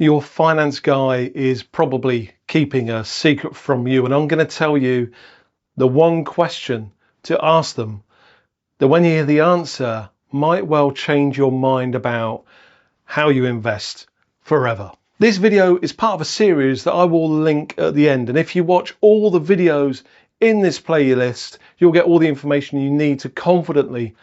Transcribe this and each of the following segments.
your finance guy is probably keeping a secret from you, and I'm going to tell you the one question to ask them that when you hear the answer might well change your mind about how you invest forever. This video is part of a series that I will link at the end, and if you watch all the videos in this playlist, you'll get all the information you need to confidently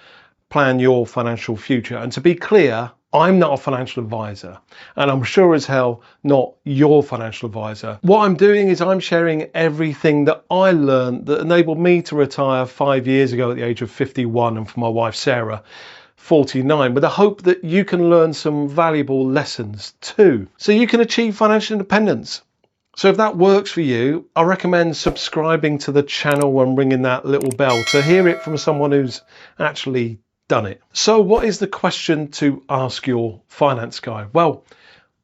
plan your financial future. And to be clear, I'm not a financial advisor, and I'm sure as hell not your financial advisor. What I'm doing is I'm sharing everything that I learned that enabled me to retire 5 years ago at the age of 51, and for my wife Sarah, 49, with the hope that you can learn some valuable lessons too, so you can achieve financial independence. So if that works for you, I recommend subscribing to the channel and ringing that little bell to hear it from someone who's actually done it. So what is the question to ask your finance guy? Well,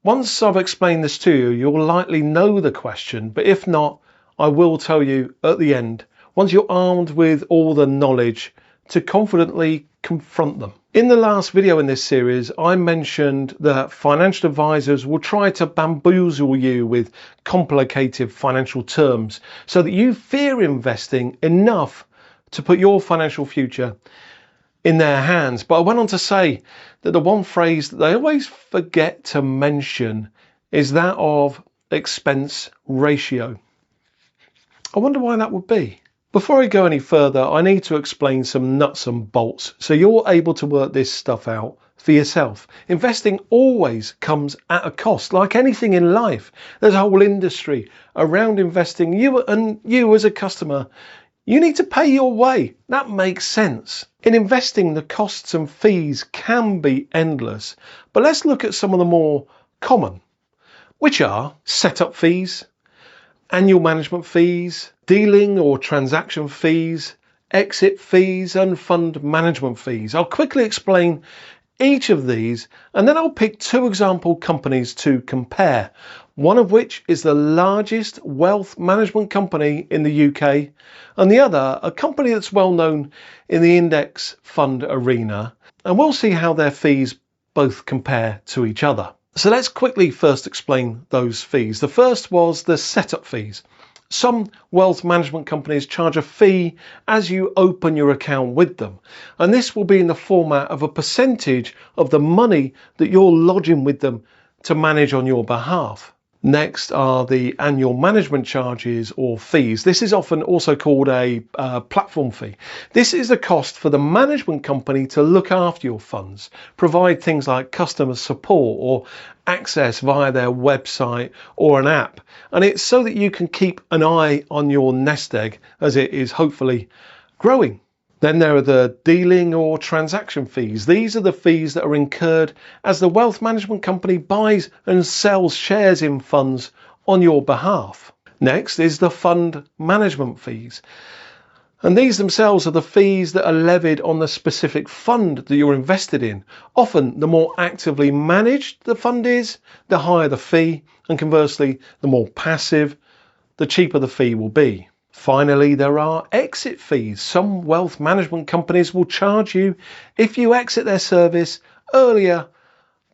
once I've explained this to you, you'll likely know the question, but if not, I will tell you at the end, once you're armed with all the knowledge, to confidently confront them. In the last video in this series, I mentioned that financial advisors will try to bamboozle you with complicated financial terms so that you fear investing enough to put your financial future in their hands. But I went on to say that the one phrase that they always forget to mention is that of expense ratio. I wonder why that would be. Before I go any further, I need to explain some nuts and bolts so you're able to work this stuff out for yourself. Investing always comes at a cost, like anything in life. There's a whole industry around investing. You as a customer, you need to pay your way. That makes sense. In investing, the costs and fees can be endless, but let's look at some of the more common, which are setup fees, annual management fees, dealing or transaction fees, exit fees, and fund management fees. I'll quickly explain each of these, and then I'll pick two example companies to compare, one of which is the largest wealth management company in the UK, and the other a company that's well known in the index fund arena, and we'll see how their fees both compare to each other. So let's quickly first explain those fees. The first was the setup fees. Some wealth management companies charge a fee as you open your account with them, and this will be in the format of a percentage of the money that you're lodging with them to manage on your behalf. Next are the annual management charges or fees. This is often also called a platform fee. This is the cost for the management company to look after your funds, provide things like customer support or access via their website or an app. And it's so that you can keep an eye on your nest egg as it is hopefully growing. Then there are the dealing or transaction fees. These are the fees that are incurred as the wealth management company buys and sells shares in funds on your behalf. Next is the fund management fees. And these themselves are the fees that are levied on the specific fund that you're invested in. Often, the more actively managed the fund is, the higher the fee, and conversely, the more passive, the cheaper the fee will be. Finally, there are exit fees. Some wealth management companies will charge you if you exit their service earlier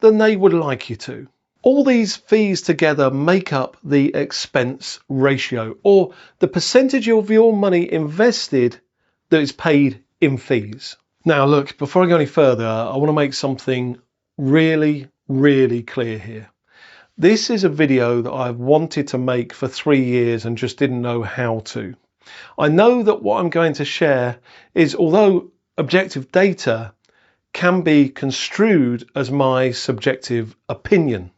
than they would like you to. All these fees together make up the expense ratio, or the percentage of your money invested that is paid in fees. Now look, before I go any further, I want to make something really clear here. This is a video that I've wanted to make for 3 years and just didn't know how to. I know that what I'm going to share is, although objective data, can be construed as my subjective opinion.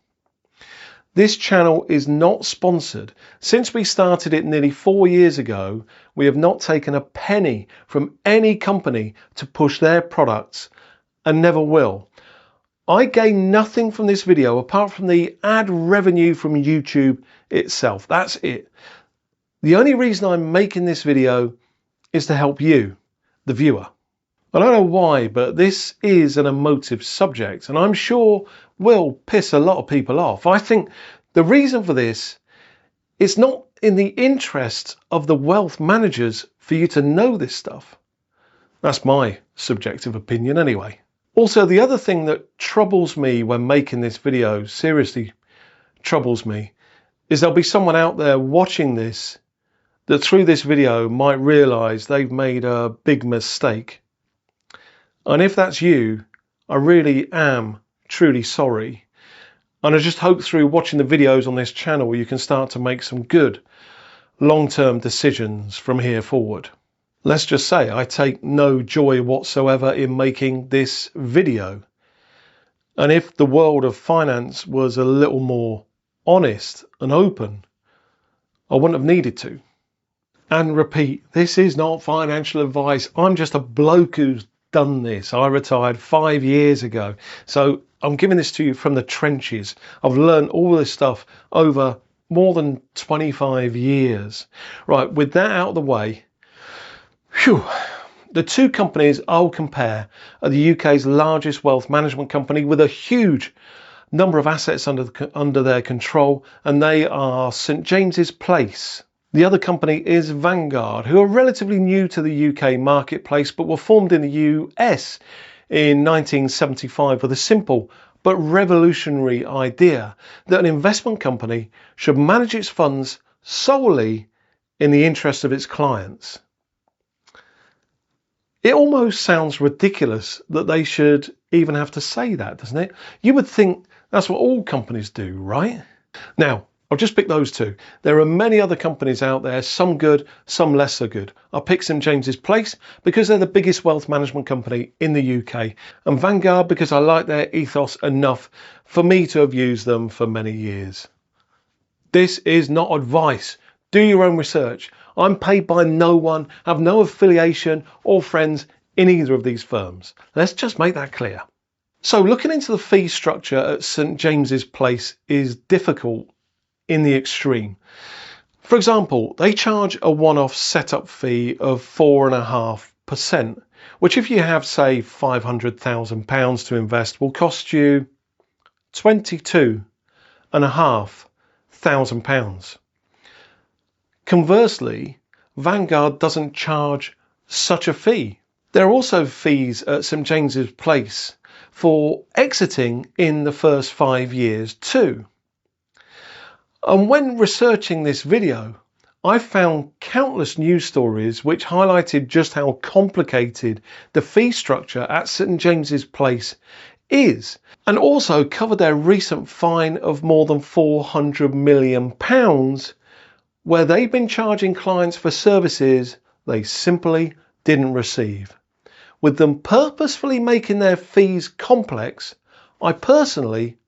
This channel is not sponsored. Since we started it nearly 4 years ago, we have not taken a penny from any company to push their products and never will. I gain nothing from this video apart from the ad revenue from YouTube itself. That's it. The only reason I'm making this video is to help you, the viewer. I don't know why, but this is an emotive subject, and I'm sure will piss a lot of people off. I think the reason for this is not in the interest of the wealth managers for you to know this stuff. That's my subjective opinion anyway. Also, the other thing that troubles me when making this video, seriously troubles me is there'll be someone out there watching this that through this video might realise they've made a big mistake. And if that's you, I really am truly sorry. And I just hope through watching the videos on this channel you can start to make some good long-term decisions from here forward. Let's just say I take no joy whatsoever in making this video. And if the world of finance was a little more honest and open, I wouldn't have needed to. And repeat, this is not financial advice. I'm just a bloke who's done this. I retired 5 years ago. So I'm giving this to you from the trenches. I've learned all this stuff over more than 25 years. Right, with that out of the way, phew, the two companies I'll compare are the UK's largest wealth management company with a huge number of assets under their control, and they are St James's Place. The other company is Vanguard, who are relatively new to the UK marketplace but were formed in the US in 1975 with a simple but revolutionary idea that an investment company should manage its funds solely in the interest of its clients. It almost sounds ridiculous that they should even have to say that, doesn't it? You would think that's what all companies do, right? Now, I'll just pick those two. There are many other companies out there, some good, some less so good. I'll pick St James's Place because they're the biggest wealth management company in the UK, and Vanguard because I like their ethos enough for me to have used them for many years. This is not advice. Do your own research. I'm paid by no one, have no affiliation or friends in either of these firms. Let's just make that clear. So looking into the fee structure at St James's Place is difficult in the extreme. For example, they charge a one-off setup fee of 4.5%, which if you have, say, £500,000 to invest will cost you £22,500. Conversely, Vanguard doesn't charge such a fee. There are also fees at St James's Place for exiting in the first 5 years too. And when researching this video, I found countless news stories which highlighted just how complicated the fee structure at St James's Place is, and also covered their recent fine of more than £400 million where they've been charging clients for services they simply didn't receive. With them purposefully making their fees complex, I personally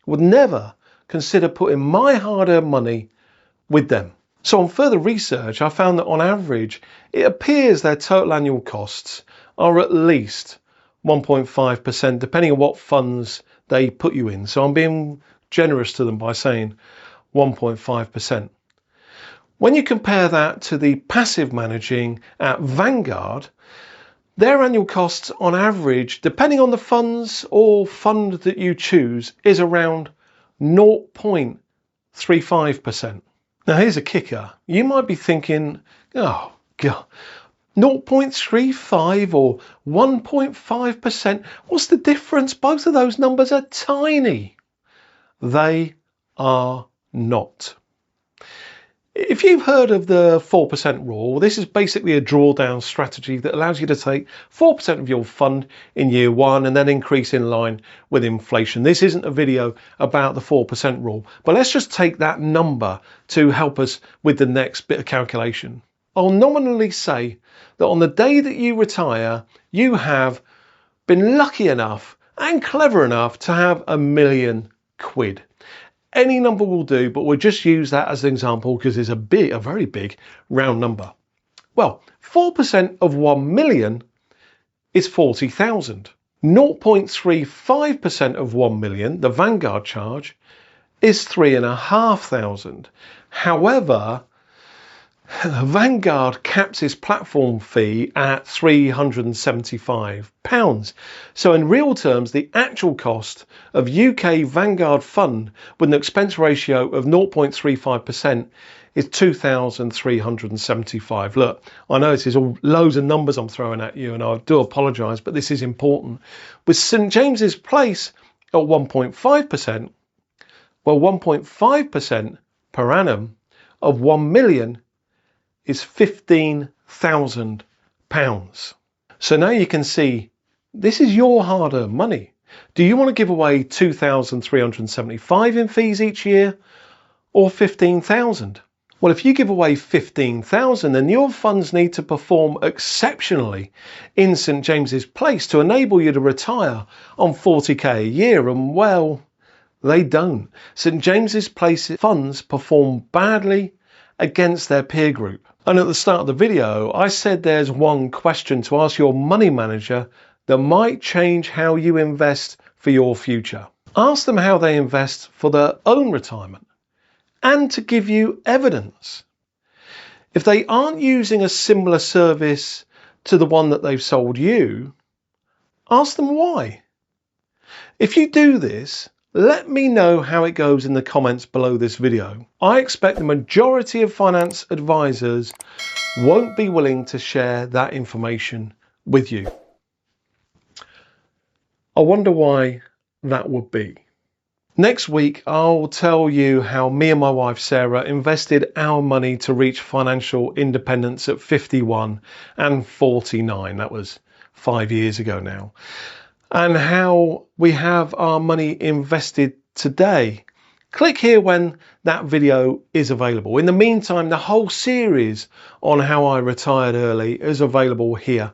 would never consider putting my hard-earned money with them. So on further research, I found that on average, it appears their total annual costs are at least 1.5%, depending on what funds they put you in. So I'm being generous to them by saying 1.5%. When you compare that to the passive managing at Vanguard, their annual costs on average, depending on the funds or fund that you choose, is around 0.35%. Now here's a kicker. You might be thinking, oh God, 0.35 or 1.5%, what's the difference? Both of those numbers are tiny. They are not. If you've heard of the 4% rule, this is basically a drawdown strategy that allows you to take 4% of your fund in year one and then increase in line with inflation. This isn't a video about the 4% rule, but let's just take that number to help us with the next bit of calculation. I'll nominally say that on the day that you retire, you have been lucky enough and clever enough to have £1 million. Any number will do, but we'll just use that as an example because it's a very big round number. Well, 4% of 1 million is 40,000. 0.35% of 1 million, the Vanguard charge, is 3,500. However, Vanguard caps its platform fee at £375. So in real terms, the actual cost of UK Vanguard fund with an expense ratio of 0.35% is £2,375. Look, I know this is all loads of numbers I'm throwing at you, and I do apologise, but this is important. With St James's Place at 1.5%, Well, 1.5% per annum of 1 million is £15,000. So now you can see this is your hard-earned money. Do you want to give away 2,375 in fees each year or 15,000? Well, if you give away 15,000, then your funds need to perform exceptionally in St James's Place to enable you to retire on 40k a year, and well, they don't. St James's Place funds perform badly against their peer group. And at the start of the video, I said there's one question to ask your money manager that might change how you invest for your future. Ask them how they invest for their own retirement and to give you evidence. If they aren't using a similar service to the one that they've sold you, ask them why. If you do this, let me know how it goes in the comments below this video. I expect the majority of finance advisors won't be willing to share that information with you. I wonder why that would be. Next week, I'll tell you how me and my wife Sarah invested our money to reach financial independence at 51 and 49. That was 5 years ago now. And how we have our money invested today. Click here when that video is available. In the meantime, the whole series on how I retired early is available here,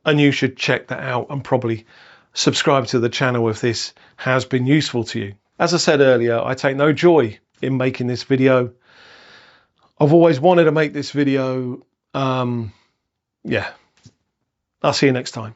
and you should check that out and probably subscribe to the channel if this has been useful to you. As I said earlier, I take no joy in making this video. I've always wanted to make this video. Yeah, I'll see you next time.